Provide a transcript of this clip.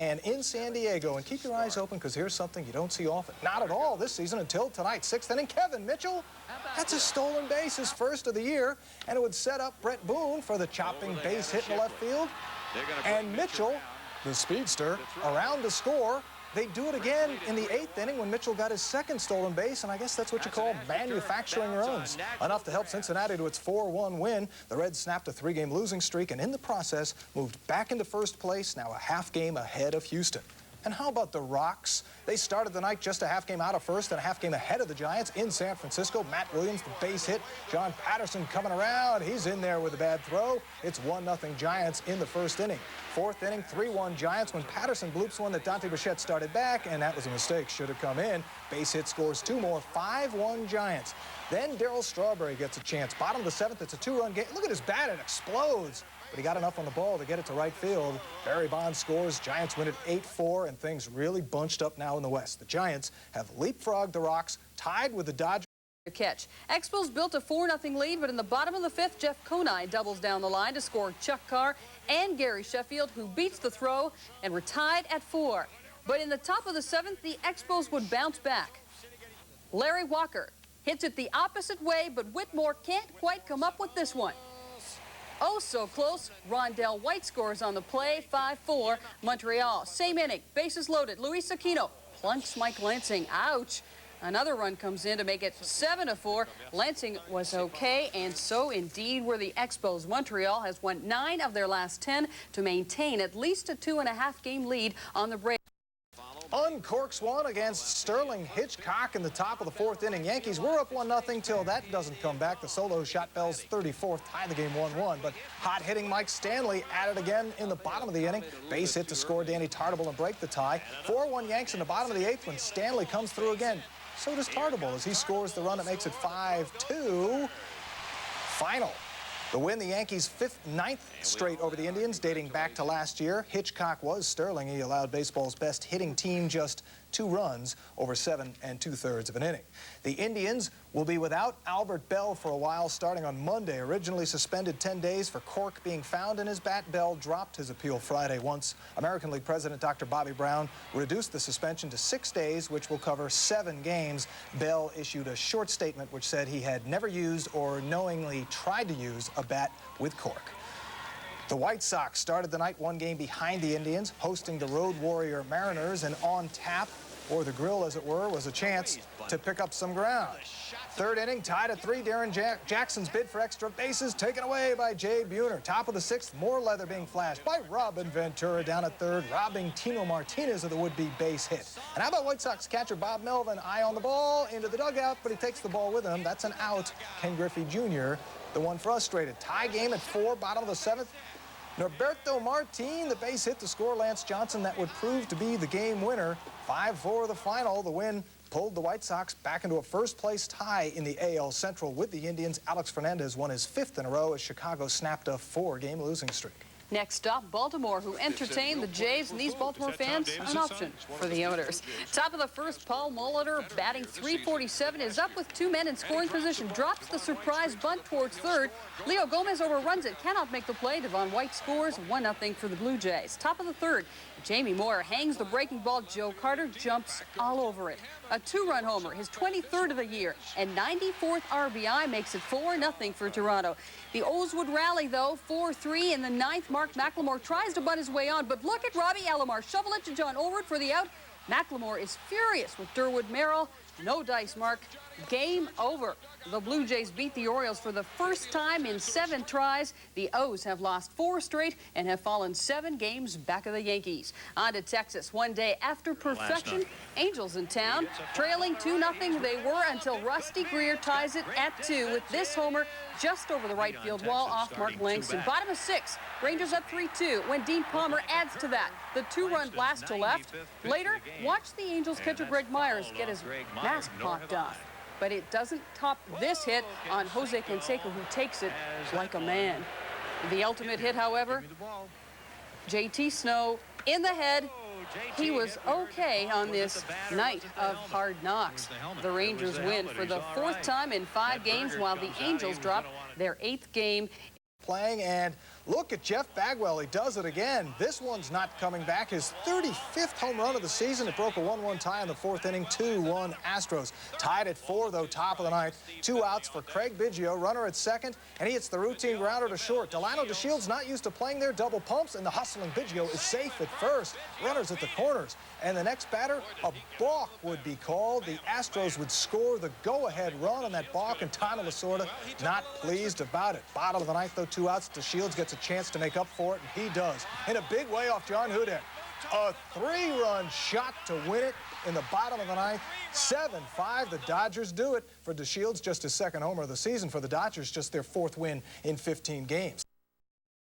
and in San Diego. And keep your eyes open because here's something you don't see often. Not at all this season until tonight. 6th inning, Kevin Mitchell. That's a stolen base, his first of the year. And it would set up Brett Boone for the chopping base hit in left field. And Mitchell, the speedster, around to score. They do it again in the 8th inning when Mitchell got his second stolen base, and I guess that's what you call manufacturing runs. Enough to help Cincinnati to its 4-1 win. The Reds snapped a 3-game losing streak and in the process moved back into first place, now a half game ahead of Houston. And how about the Rocks? They started the night just a half game out of first and a half game ahead of the Giants in San Francisco. Matt Williams, the base hit. John Patterson coming around. He's in there with a bad throw. It's 1-0 Giants in the first inning. 4th inning, 3-1 Giants when Patterson bloops one that Dante Bichette started back, and that was a mistake. Should have come in. Base hit scores 2 more. 5-1 Giants. Then Darryl Strawberry gets a chance. Bottom of the 7th, it's a 2-run game. Look at his bat, it explodes. But he got enough on the ball to get it to right field. Barry Bonds scores. Giants win it 8-4, and things really bunched up now in the West. The Giants have leapfrogged the Rocks, tied with the Dodgers. Catch. Expos built a 4-0 lead, but in the bottom of the 5th, Jeff Conine doubles down the line to score Chuck Carr and Gary Sheffield, who beats the throw, and we're tied at 4. But in the top of the 7th, the Expos would bounce back. Larry Walker hits it the opposite way, but Whitmore can't quite come up with this one. Oh, so close. Rondell White scores on the play, 5-4. Montreal, same inning, bases loaded. Luis Aquino plunks Mike Lansing. Ouch. Another run comes in to make it 7-4. Lansing was okay, and so indeed were the Expos. Montreal has won 9 of their last 10 to maintain at least a 2.5-game lead on the Braves. Uncorks one against Sterling Hitchcock in the top of the 4th inning. Yankees were up 1-0 till that doesn't come back. The solo shot Bell's 34th, tie the game 1-1. But hot-hitting Mike Stanley at it again in the bottom of the inning. Base hit to score Danny Tartable and break the tie. 4-1 Yanks in the bottom of the 8th when Stanley comes through again. So does Tartable as he scores the run that makes it 5-2. Final. The win, the Yankees' 9th straight over the Indians, dating back to last year. Hitchcock was sterling. He allowed baseball's best hitting team just 2 runs over 7 2/3 of an inning. The Indians will be without Albert Bell for a while starting on Monday. Originally suspended 10 days for cork being found in his bat, Bell dropped his appeal Friday once American League President Dr. Bobby Brown reduced the suspension to 6 days, which will cover 7 games. Bell issued a short statement which said he had never used or knowingly tried to use a bat with cork. The White Sox started the night 1 game behind the Indians, hosting the road warrior Mariners, and on tap, or the grill as it were, was a chance to pick up some ground. 3rd inning, tied at 3. Darren Jackson's bid for extra bases taken away by Jay Buhner. Top of the 6th, more leather being flashed by Robin Ventura down at 3rd, robbing Tino Martinez of the would-be base hit. And how about White Sox catcher Bob Melvin, eye on the ball, into the dugout, but he takes the ball with him. That's an out. Ken Griffey Jr., the one frustrated. Tie game at 4, bottom of the 7th. Norberto Martin, the base hit to score Lance Johnson. That would prove to be the game winner. 5-4 the final. The win pulled the White Sox back into a first-place tie in the AL Central with the Indians. Alex Fernandez won his 5th in a row as Chicago snapped a 4-game losing streak. Next up, Baltimore, who entertained the Jays, and these Baltimore fans, an option for the owners. Top of the 1st, Paul Molitor, batting .347, is up with 2 men in scoring position, drops the surprise bunt towards 3rd. Leo Gomez overruns it, cannot make the play. Devon White scores 1-0 for the Blue Jays. Top of the 3rd, Jamie Moore hangs the breaking ball. Joe Carter jumps all over it. A 2-run homer, his 23rd of the year, and 94th RBI makes it 4-0 for Toronto. The O's would rally, though, 4-3 in the 9th. Mark McLemore tries to bunt his way on, but look at Robbie Alomar shovel it to John Ulrich for the out. McLemore is furious with Durwood Merrill. No dice, Mark. Game over. The Blue Jays beat the Orioles for the first time in 7 tries. The O's have lost 4 straight and have fallen 7 games back of the Yankees. On to Texas. 1 day after perfection, Angels in town. Trailing 2-0 they were until Rusty Greer ties it at 2 with this homer just over the right field wall off Mark Langston. Bottom of 6, Rangers up 3-2 when Dean Palmer adds to that. The 2-run blast to left. Later, watch the Angels catcher Greg Myers get his mask popped off. But it doesn't top this hit on Jose Canseco, who takes it like a man. The ultimate hit, however, J.T. Snow in the head. He was okay on this night of hard knocks. The Rangers win for the 4th time in 5 games, while the Angels drop their 8th game. playing, and look at Jeff Bagwell. He does it again. This one's not coming back. His 35th home run of the season. It broke a 1-1 tie in the fourth inning. 2-1 Astros. Tied at 4, though, top of the ninth. 2 outs for Craig Biggio, runner at second, and he hits the routine grounder to short. Delano DeShields not used to playing there. Double pumps, and the hustling Biggio is safe at first. Runners at the corners. And the next batter, a balk would be called. The Astros would score the go-ahead run on that balk, and Tommy Lasorda not pleased about it. Bottom of the ninth, though, 2 outs. DeShields gets a chance to make up for it, and he does. In a big way off John Hudek. A 3-run shot to win it in the bottom of the ninth. 7-5, the Dodgers do it. For DeShields, just his second homer of the season. For the Dodgers, just their 4th win in 15 games.